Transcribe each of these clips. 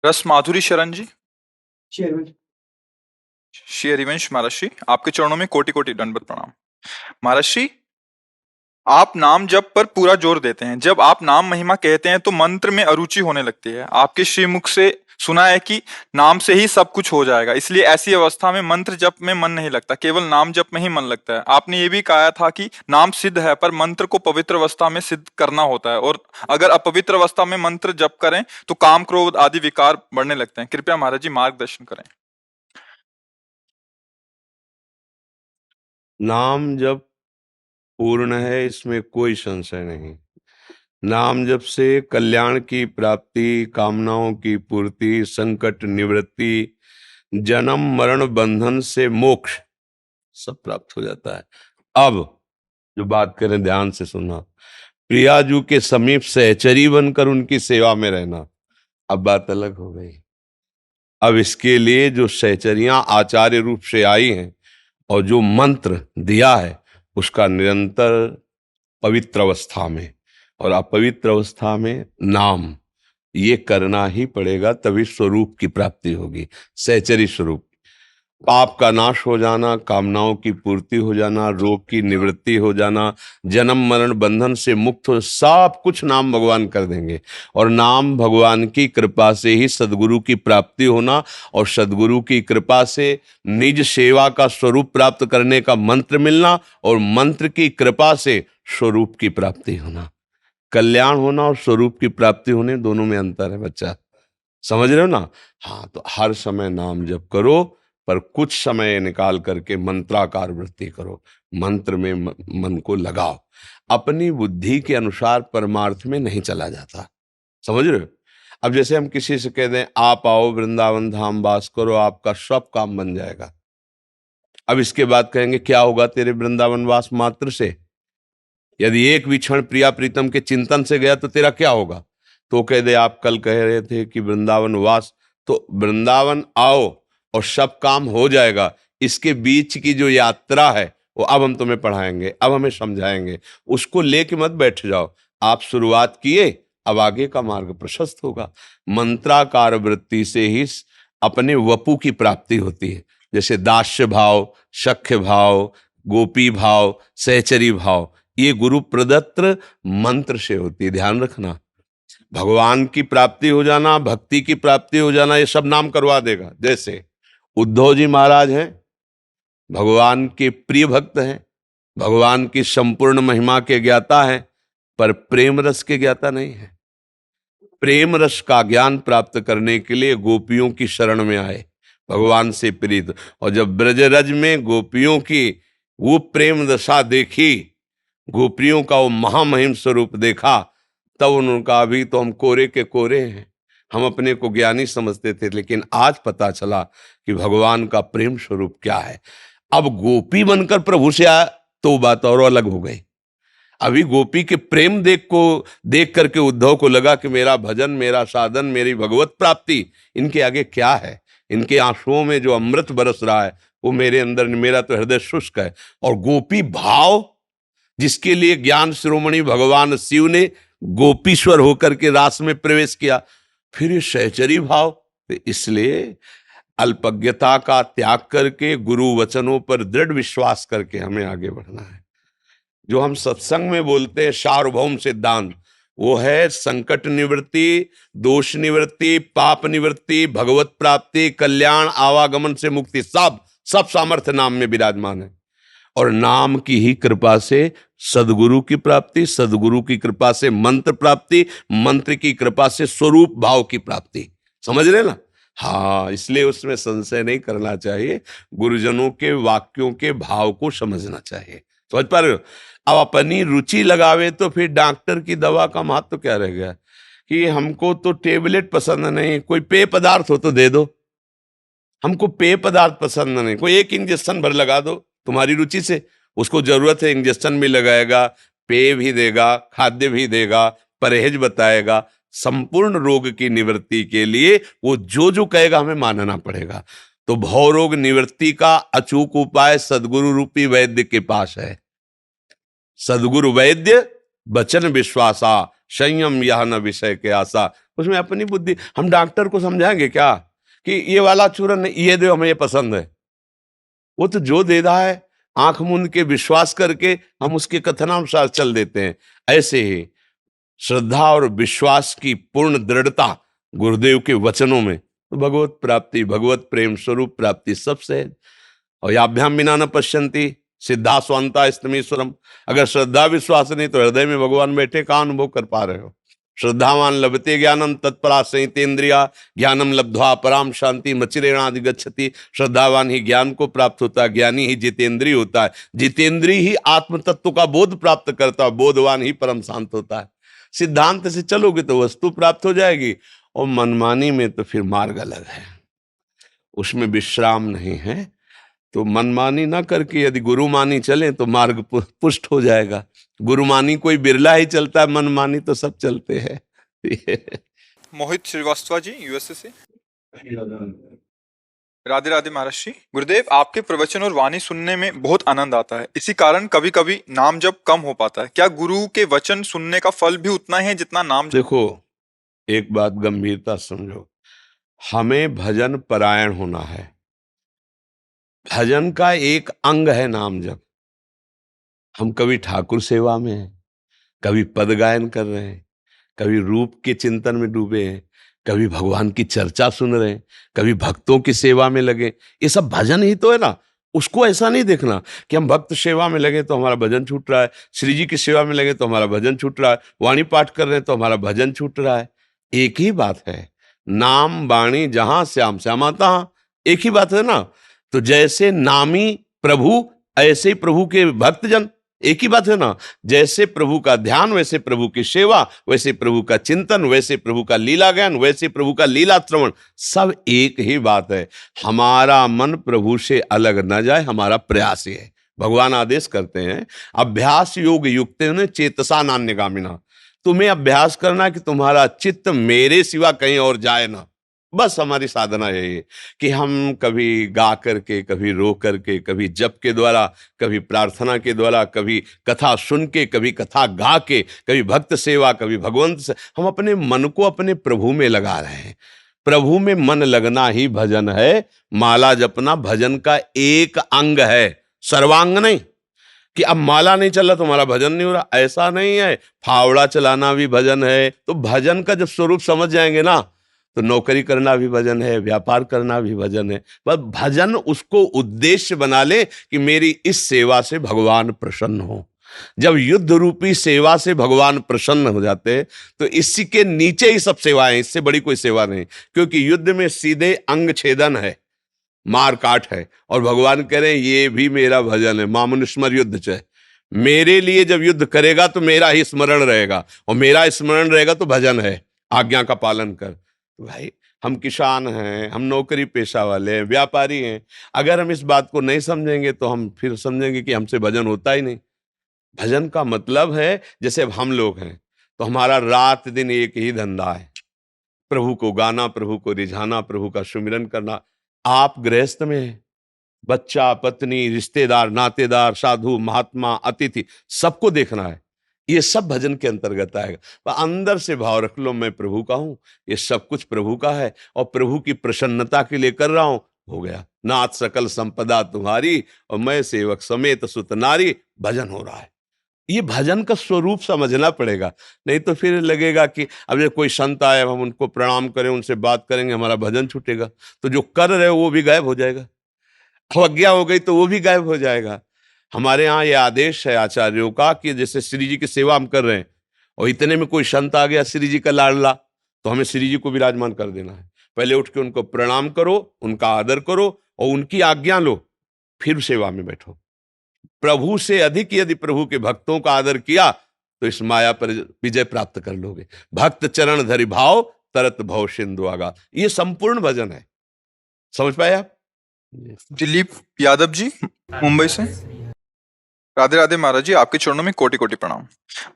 रस माधुरी शरण जी। शेरविल। श्री हरिवंश महर्षि, आपके चरणों में कोटि कोटि दंडवत प्रणाम। महर्षि, आप नाम जप पर पूरा जोर देते हैं। जब आप नाम महिमा कहते हैं तो मंत्र में अरुचि होने लगती है। आपके श्रीमुख से सुना है कि नाम से ही सब कुछ हो जाएगा, इसलिए ऐसी अवस्था में मंत्र जप में मन नहीं लगता, केवल नाम जप में ही मन लगता है। आपने ये भी कहा था कि नाम सिद्ध है, पर मंत्र को पवित्र अवस्था में सिद्ध करना होता है, और अगर अपवित्र अवस्था में मंत्र जप करें तो काम क्रोध आदि विकार बढ़ने लगते हैं। कृपया महाराज जी मार्गदर्शन करें। नाम जप पूर्ण है, इसमें कोई संशय नहीं। नाम जप से कल्याण की प्राप्ति, कामनाओं की पूर्ति, संकट निवृत्ति, जन्म मरण बंधन से मोक्ष सब प्राप्त हो जाता है। अब जो बात करें, ध्यान से सुनना। प्रियाजू के समीप सहचरी बनकर उनकी सेवा में रहना, अब बात अलग हो गई। अब इसके लिए जो सहचरियां आचार्य रूप से आई हैं और जो मंत्र दिया है, उसका निरंतर पवित्र अवस्था में और अपवित्र अवस्था में नाम, ये करना ही पड़ेगा, तभी स्वरूप की प्राप्ति होगी। सहचरी स्वरूप, पाप का नाश हो जाना, कामनाओं की पूर्ति हो जाना, रोग की निवृत्ति हो जाना, जन्म मरण बंधन से मुक्त हो, सब कुछ नाम भगवान कर देंगे। और नाम भगवान की कृपा से ही सदगुरु की प्राप्ति होना, और सदगुरु की कृपा से निज सेवा का स्वरूप प्राप्त करने का मंत्र मिलना, और मंत्र की कृपा से स्वरूप की प्राप्ति होना। कल्याण होना और स्वरूप की प्राप्ति होने, दोनों में अंतर है बच्चा, समझ रहे हो ना? हाँ, तो हर समय नाम जप करो, पर कुछ समय निकाल करके मंत्राकार वृत्ति करो, मंत्र में मन को लगाओ। अपनी बुद्धि के अनुसार परमार्थ में नहीं चला जाता, समझ रहे हो? अब जैसे हम किसी से कह दें आप आओ वृंदावन धाम वास करो, आपका सब काम बन जाएगा। अब इसके बाद कहेंगे क्या होगा तेरे वृंदावन वास मात्र से? यदि एक भी क्षण प्रिया प्रीतम के चिंतन से गया तो तेरा क्या होगा? तो कह दे आप कल कह रहे थे कि वृंदावन वास, तो वृंदावन आओ और सब काम हो जाएगा। इसके बीच की जो यात्रा है वो अब हम तुम्हें पढ़ाएंगे, अब हमें समझाएंगे, उसको लेके मत बैठ जाओ। आप शुरुआत किए, अब आगे का मार्ग प्रशस्त होगा। मंत्राकार वृत्ति से ही अपने वपु की प्राप्ति होती है, जैसे दास्य भाव, सख्य भाव, गोपी भाव, सहचरी भाव, ये गुरु प्रदत्त मंत्र से होती है। ध्यान रखना, भगवान की प्राप्ति हो जाना, भक्ति की प्राप्ति हो जाना, ये सब नाम करवा देगा। जैसे उद्धव जी महाराज हैं, भगवान के प्रिय भक्त हैं, भगवान की संपूर्ण महिमा के ज्ञाता हैं, पर प्रेम रस के ज्ञाता नहीं है। प्रेम रस का ज्ञान प्राप्त करने के लिए गोपियों की शरण में आए, भगवान से प्रीत, और जब ब्रजरज में गोपियों की वो प्रेम दशा देखी, गोपियों का वो महामहिम स्वरूप देखा, तब उन्होंने कहा अभी तो हम कोरे के कोरे हैं, हम अपने को ज्ञानी समझते थे, लेकिन आज पता चला कि भगवान का प्रेम स्वरूप क्या है। अब गोपी बनकर प्रभु से आया तो बात और अलग हो गई। अभी गोपी के प्रेम देख करके उद्धव को लगा कि मेरा भजन, मेरा साधन, मेरी भगवत प्राप्ति इनके आगे क्या है। इनके आंसुओं में जो अमृत बरस रहा है वो मेरे अंदर, मेरा तो हृदय शुष्क है। और गोपी भाव, जिसके लिए ज्ञान शिरोमणि भगवान शिव ने गोपीश्वर होकर के रास में प्रवेश किया, फिर ये सहचरी भाव। तो इसलिए अल्पज्ञता का त्याग करके गुरु वचनों पर दृढ़ विश्वास करके हमें आगे बढ़ना है। जो हम सत्संग में बोलते हैं सार्वभौम सिद्धांत, वो है संकट निवृत्ति, दोष निवृत्ति, पाप निवृत्ति, भगवत प्राप्ति, कल्याण, आवागमन से मुक्ति, सब सामर्थ्य नाम में विराजमान है। और नाम की ही कृपा से सदगुरु की प्राप्ति, सदगुरु की कृपा से मंत्र प्राप्ति, मंत्र की कृपा से स्वरूप भाव की प्राप्ति। समझ रहे ना? हाँ, इसलिए उसमें संशय नहीं करना चाहिए, गुरुजनों के वाक्यों के भाव को समझना चाहिए। समझ पा रहे हो? अब अपनी रुचि लगावे तो फिर डॉक्टर की दवा का महत्व क्या रह गया कि हमको तो टेबलेट पसंद नहीं, कोई पेय पदार्थ हो तो दे दो। हमको पेय पदार्थ पसंद नहीं, कोई एक इंजेक्शन भर लगा दो तुम्हारी रुचि से। उसको जरूरत है, इंजेक्शन भी लगाएगा, पेय भी देगा, खाद्य भी देगा, परहेज बताएगा। संपूर्ण रोग की निवृत्ति के लिए वो जो जो कहेगा हमें मानना पड़ेगा। तो भव रोग निवृत्ति का अचूक उपाय सदगुरु रूपी वैद्य के पास है। सदगुरु वैद्य बचन विश्वासा, संयम यह न विषय के आशा। उसमें अपनी बुद्धि। हम डॉक्टर को समझाएंगे क्या कि ये वाला चूरन ये दो, हमें ये पसंद है। वो तो जो दे रहा है आंख मूंद के विश्वास करके हम उसके कथनानुसार चल देते हैं। ऐसे ही श्रद्धा और विश्वास की पूर्ण दृढ़ता गुरुदेव के वचनों में, तो भगवत प्राप्ति, भगवत प्रेम स्वरूप प्राप्ति सबसे है। और याभ्याम बिना न पश्यंती सिद्धा स्वांता स्तमीश्वरम। अगर श्रद्धा विश्वास नहीं तो हृदय में भगवान बैठे कहाँ अनुभव कर पा रहे हो। श्रद्धावान लभते ज्ञानम तत्परा संहितेन्द्रिया ज्ञानम लब्ध्वा पराम शांति मचिरेणादि गच्छति। श्रद्धावान ही ज्ञान को प्राप्त होता है, ज्ञानी ही जितेंद्रिय होता है, जितेंद्रिय ही आत्म तत्व का बोध प्राप्त करता है, बोधवान ही परम शांत होता है। सिद्धांत से चलोगे तो वस्तु प्राप्त हो जाएगी, और मनमानी में तो फिर मार्ग अलग है, उसमें विश्राम नहीं है। तो मनमानी ना करके यदि गुरुमानी चले तो मार्ग पुष्ट हो जाएगा। गुरुमानी कोई बिरला ही चलता है, मनमानी तो सब चलते हैं। मोहित श्रीवास्तव जी यूएसए से। राधे राधे महर्षि। गुरुदेव, आपके प्रवचन और वाणी सुनने में बहुत आनंद आता है, इसी कारण कभी कभी नाम जप कम हो पाता है। क्या गुरु के वचन सुनने का फल भी उतना है जितना नाम जप? देखो, एक बात गंभीरता समझो, हमें भजन परायण होना है। भजन का एक अंग है नाम जप। हम कभी ठाकुर सेवा में हैं, कभी पद गायन कर रहे हैं, कभी रूप के चिंतन में डूबे हैं, कभी भगवान की चर्चा सुन रहे हैं, कभी भक्तों की सेवा में लगे। ये सब भजन ही तो है ना। उसको ऐसा नहीं देखना कि हम भक्त सेवा में लगे तो हमारा भजन छूट रहा है, श्री जी की सेवा में लगे तो हमारा भजन छूट रहा है, वाणी पाठ कर रहे हैं तो हमारा भजन छूट रहा है। एक ही बात है, नाम वाणी जहां श्याम श्यामा तहां, एक ही बात है ना। तो जैसे नामी प्रभु ऐसे प्रभु के भक्तजन, एक ही बात है ना। जैसे प्रभु का ध्यान वैसे प्रभु की सेवा, वैसे प्रभु का चिंतन, वैसे प्रभु का लीला ज्ञान, वैसे प्रभु का लीला श्रवण, सब एक ही बात है। हमारा मन प्रभु से अलग न जाए, हमारा प्रयास ही है। भगवान आदेश करते हैं, अभ्यास योग युक्तेन चेतसा नान्यगामिना। तुम्हें अभ्यास करना कि तुम्हारा चित्त मेरे सिवा कहीं और जाए ना। बस हमारी साधना यही है कि हम कभी गा करके, कभी रो करके, कभी जप के द्वारा, कभी प्रार्थना के द्वारा, कभी कथा सुन के, कभी कथा गा के, कभी भक्त सेवा, कभी भगवंत से, हम अपने मन को अपने प्रभु में लगा रहे हैं। प्रभु में मन लगना ही भजन है। माला जपना भजन का एक अंग है, सर्वांग नहीं। कि अब माला नहीं चल रहा तो हमारा भजन नहीं हो रहा, ऐसा नहीं है। फावड़ा चलाना भी भजन है। तो भजन का जब स्वरूप समझ जाएंगे ना, तो नौकरी करना भी भजन है, व्यापार करना भी भजन है। बस भजन उसको उद्देश्य बना ले कि मेरी इस सेवा से भगवान प्रसन्न हो। जब युद्ध रूपी सेवा से भगवान प्रसन्न हो जाते तो इसी के नीचे ही सब सेवाएं, इससे बड़ी कोई सेवा नहीं। क्योंकि युद्ध में सीधे अंग छेदन है, मार काट है। और भगवान कह रहे हैं ये भी मेरा भजन है। मामनुस्मर युद्ध च मेरे लिए जब युद्ध करेगा तो मेरा ही स्मरण रहेगा, और मेरा स्मरण रहेगा तो भजन है, आज्ञा का पालन कर। तो भाई, हम किसान हैं, हम नौकरी पेशा वाले हैं, व्यापारी हैं। अगर हम इस बात को नहीं समझेंगे तो हम फिर समझेंगे कि हमसे भजन होता ही नहीं। भजन का मतलब है, जैसे अब हम लोग हैं तो हमारा रात दिन एक ही धंधा है, प्रभु को गाना, प्रभु को रिझाना, प्रभु का सुमिरन करना। आप गृहस्थ में हैं, बच्चा, पत्नी, रिश्तेदार, नातेदार, साधु, महात्मा, अतिथि, सबको देखना है। ये सब भजन के अंतर्गत आएगा। पर अंदर से भाव रख लो, मैं प्रभु का हूं, ये सब कुछ प्रभु का है और प्रभु की प्रसन्नता के लिए कर रहा हूं। हो गया, नाथ सकल संपदा तुम्हारी और मैं सेवक समेत सुत नारी। भजन हो रहा है। ये भजन का स्वरूप समझना पड़ेगा, नहीं तो फिर लगेगा कि अब ये कोई संत आए, हम उनको प्रणाम करें, उनसे बात करेंगे, हमारा भजन छूटेगा। तो जो कर रहे हो वो भी गायब हो जाएगा, अवज्ञा हो गई तो वो भी गायब हो जाएगा। हमारे यहाँ ये आदेश है आचार्यों का कि जैसे श्री जी की सेवा हम कर रहे हैं और इतने में कोई संत आ गया श्री जी का लाडला, तो हमें श्री जी को विराजमान कर देना है। पहले उठ के उनको प्रणाम करो, उनका आदर करो और उनकी आज्ञा लो, फिर सेवा में बैठो। प्रभु से अधिक यदि प्रभु के भक्तों का आदर किया तो इस माया पर विजय प्राप्त कर लोगे। भक्त चरण धरि भाव तरत भव सिंधु आगा, ये संपूर्ण भजन है। समझ पाए आप? दिलीप यादव जी मुंबई से। राधे राधे महाराज जी, आपके चरणों में कोटि कोटि प्रणाम।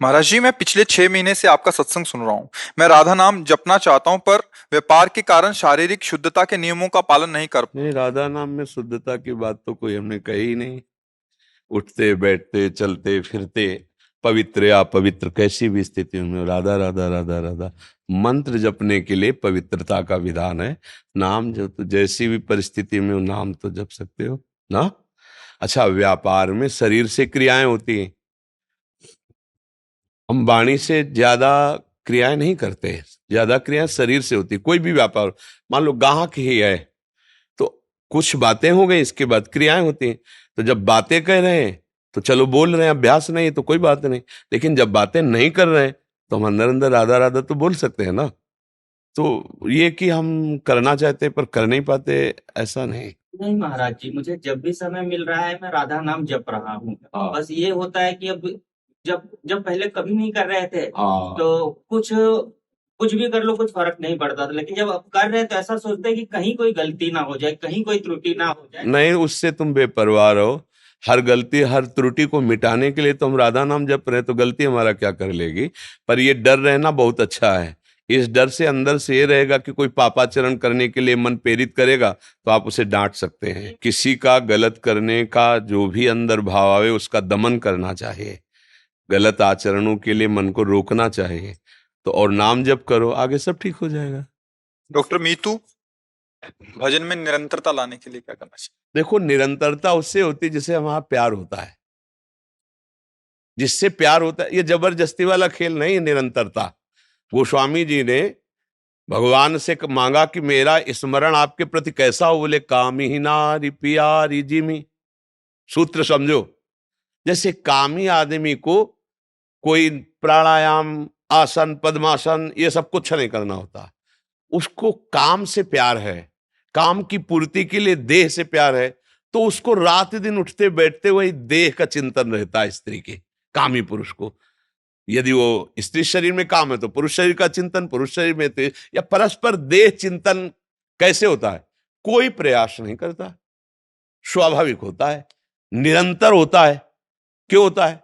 महाराज जी, मैं पिछले 6 महीने से आपका सत्संग सुन रहा हूँ। मैं राधा नाम जपना चाहता हूँ पर व्यापार के कारण शारीरिक शुद्धता के नियमों का पालन नहीं कर। नहीं, राधा नाम में शुद्धता की बात तो कोई हमने कही नहीं। उठते बैठते चलते फिरते पवित्र या अपवित्र कैसी भी स्थिति में राधा राधा राधा राधा मंत्र जपने के लिए पवित्रता का विधान है। नाम जो तो जैसी भी परिस्थिति में हो नाम तो जप सकते हो ना। अच्छा, व्यापार में शरीर से क्रियाएं होती हैं, हम वाणी से ज्यादा क्रियाएं नहीं करते, ज्यादा क्रियाएं शरीर से होती। कोई भी व्यापार, मान लो ग्राहक ही है तो कुछ बातें हो गई, इसके बाद क्रियाएं होती हैं। तो जब बातें कह रहे हैं तो चलो बोल रहे हैं, अभ्यास नहीं तो कोई बात नहीं। लेकिन जब बातें नहीं कर रहे हैं तो हम अंदर अंदर राधा राधा तो बोल सकते हैं ना। तो ये कि हम करना चाहते हैं पर कर नहीं पाते, ऐसा नहीं। नहीं महाराज जी, मुझे जब भी समय मिल रहा है मैं राधा नाम जप रहा हूँ। हाँ। बस ये होता है कि अब जब जब पहले कभी नहीं कर रहे थे हाँ। तो कुछ भी कर लो कुछ फर्क नहीं पड़ता था, लेकिन जब अब कर रहे हैं तो ऐसा सोचते हैं कि कहीं कोई गलती ना हो जाए, कहीं कोई त्रुटि ना हो जाए। नहीं, उससे तुम बेपरवाह रहो। हर गलती हर त्रुटि को मिटाने के लिए तो हम राधा नाम जप रहे हैं, तो गलती हमारा क्या कर लेगी। पर ये डर रहना बहुत अच्छा है। इस डर से अंदर से ये रहेगा कि कोई पापाचरण करने के लिए मन प्रेरित करेगा तो आप उसे डांट सकते हैं। किसी का गलत करने का जो भी अंदर भाव आवे उसका दमन करना चाहिए, गलत आचरणों के लिए मन को रोकना चाहिए। तो और नाम जप करो, आगे सब ठीक हो जाएगा। डॉक्टर मीतू, भजन में निरंतरता लाने के लिए क्या करना चाहिए? देखो, निरंतरता उससे होती है जिससे हमारा प्यार होता है। जिससे प्यार होता है, ये जबरदस्ती वाला खेल नहीं है निरंतरता। गोस्वामी जी ने भगवान से मांगा कि मेरा स्मरण आपके प्रति कैसा हो, बोले कामी नारी प्यारी जिमी। सूत्र समझो, जैसे कामी आदमी को कोई प्राणायाम, आसन, पद्मासन ये सब कुछ नहीं करना होता। उसको काम से प्यार है, काम की पूर्ति के लिए देह से प्यार है, तो उसको रात दिन उठते बैठते वही देह का चिंतन रहता है। स्त्री के, कामी पुरुष को, यदि वो स्त्री शरीर में काम है तो पुरुष शरीर का चिंतन, पुरुष शरीर में तो, या परस्पर देह चिंतन कैसे होता है? कोई प्रयास नहीं करता, स्वाभाविक होता है, निरंतर होता है। क्यों होता है?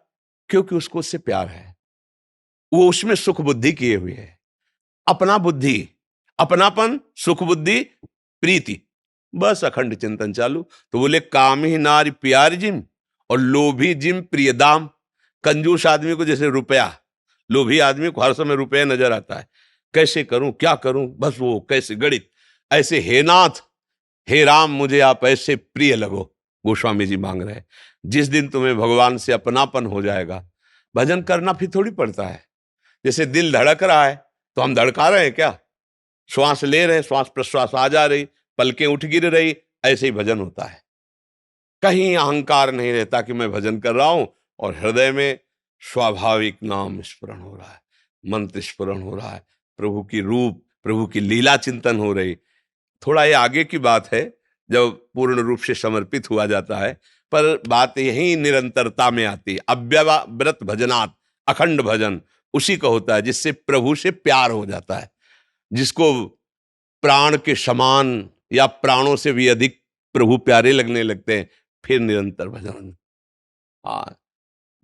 क्योंकि उसको उससे प्यार है, वो उसमें सुख बुद्धि किए हुए है। अपना बुद्धि, अपनापन, सुख बुद्धि, प्रीति, बस अखंड चिंतन चालू। तो बोले काम ही नारी प्यारी जिम और लोभी जिम प्रिय दाम। कंजूस आदमी को जैसे रुपया, लोभी आदमी को हर समय रुपया नजर आता है, कैसे करूं क्या करूं, बस वो कैसे गणित। ऐसे हे नाथ, हे राम, मुझे आप ऐसे प्रिय लगो। गोस्वामी जी मांग रहे हैं। जिस दिन तुम्हें भगवान से अपनापन हो जाएगा, भजन करना फिर थोड़ी पड़ता है। जैसे दिल धड़क रहा है तो हम धड़का रहे हैं क्या? श्वास ले रहे हैं, श्वास प्रश्वास आ जा रही, पलकें उठ गिर रही, ऐसे ही भजन होता है। कहीं अहंकार नहीं रहता कि मैं भजन कर रहा हूं, और हृदय में स्वाभाविक नाम स्मरण हो रहा है, मंत्र स्मरण हो रहा है, प्रभु की रूप, प्रभु की लीला चिंतन हो रही। थोड़ा ये आगे की बात है जब पूर्ण रूप से समर्पित हुआ जाता है, पर बात यही निरंतरता में आती है। अव्यवव्रत भजनात्, अखंड भजन उसी का होता है जिससे प्रभु से प्यार हो जाता है, जिसको प्राण के समान या प्राणों से भी अधिक प्रभु प्यारे लगने लगते हैं, फिर निरंतर भजन। हाँ,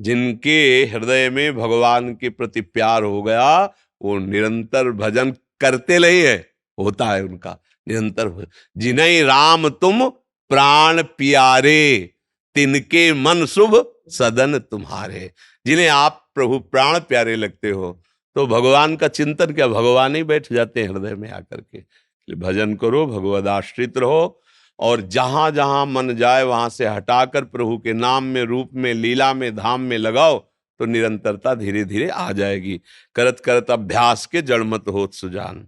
जिनके हृदय में भगवान के प्रति प्यार हो गया वो निरंतर भजन करते नहीं है, होता है उनका निरंतर भजन। जिन्हें राम तुम प्राण प्यारे, तिनके मन शुभ सदन तुम्हारे। जिन्हें आप प्रभु प्राण प्यारे लगते हो तो भगवान का चिंतन क्या, भगवान ही बैठ जाते हैं हृदय में आकर के। भजन करो, भगवद आश्रित रहो, और जहां जहां मन जाए वहां से हटाकर प्रभु के नाम में, रूप में, लीला में, धाम में लगाओ तो निरंतरता धीरे धीरे आ जाएगी। करत करत अभ्यास के जड़ मत होत सुजान।